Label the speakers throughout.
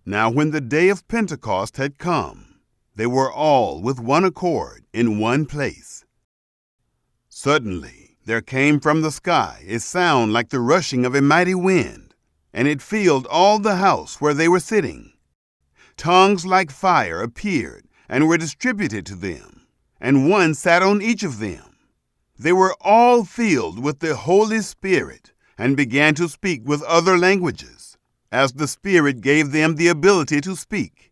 Speaker 1: Now when the day of Pentecost had come, they were all with one accord in one place. Suddenly there came from the sky a sound like the rushing of a mighty wind, and it filled all the house where they were sitting. Tongues like fire appeared and were distributed to them, and one sat on each of them. They were all filled with the Holy Spirit and began to speak with other languages, as the Spirit gave them the ability to speak.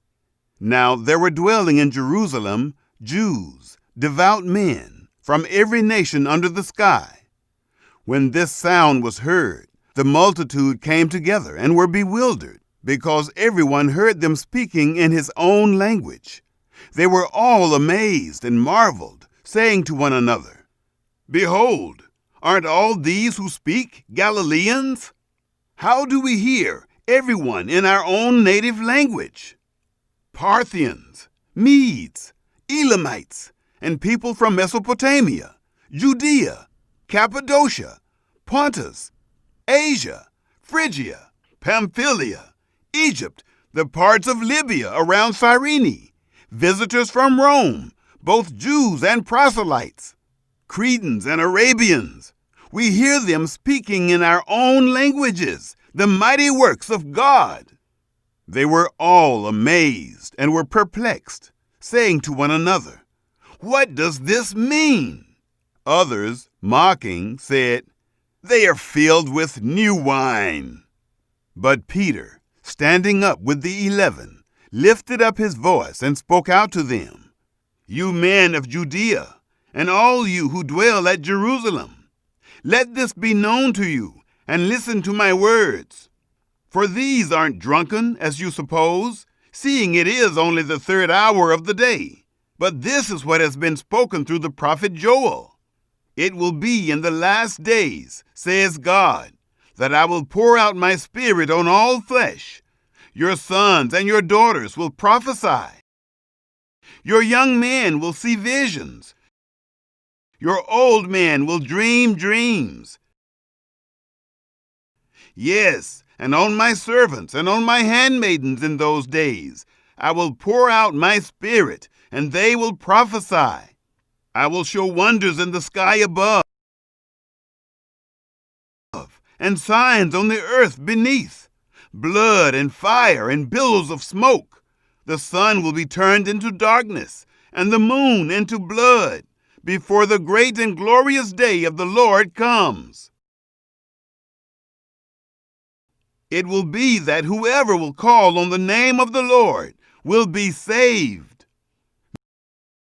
Speaker 1: Now there were dwelling in Jerusalem Jews, devout men, from every nation under the sky. When this sound was heard, the multitude came together and were bewildered, because everyone heard them speaking in his own language. They were all amazed and marveled, saying to one another, "Behold, aren't all these who speak Galileans? How do we hear everyone in our own native language? Parthians, Medes, Elamites, and people from Mesopotamia, Judea, Cappadocia, Pontus, Asia, Phrygia, Pamphylia, Egypt, the parts of Libya around Cyrene, visitors from Rome, both Jews and proselytes, Cretans and Arabians. We hear them speaking in our own languages the mighty works of God." They were all amazed and were perplexed, saying to one another, "What does this mean?" Others, mocking, said, "They are filled with new wine." But Peter, standing up with the 11, lifted up his voice and spoke out to them, "You men of Judea, and all you who dwell at Jerusalem, let this be known to you, and listen to my words. For these aren't drunken, as you suppose, seeing it is only the third hour of the day. But this is what has been spoken through the prophet Joel. It will be in the last days, says God, that I will pour out my Spirit on all flesh. Your sons and your daughters will prophesy. Your young men will see visions. Your old men will dream dreams. Yes, and on my servants and on my handmaidens in those days I will pour out my Spirit, and they will prophesy. I will show wonders in the sky above, and signs on the earth beneath, blood and fire and billows of smoke. The sun will be turned into darkness, and the moon into blood, before the great and glorious day of the Lord comes. It will be that whoever will call on the name of the Lord will be saved."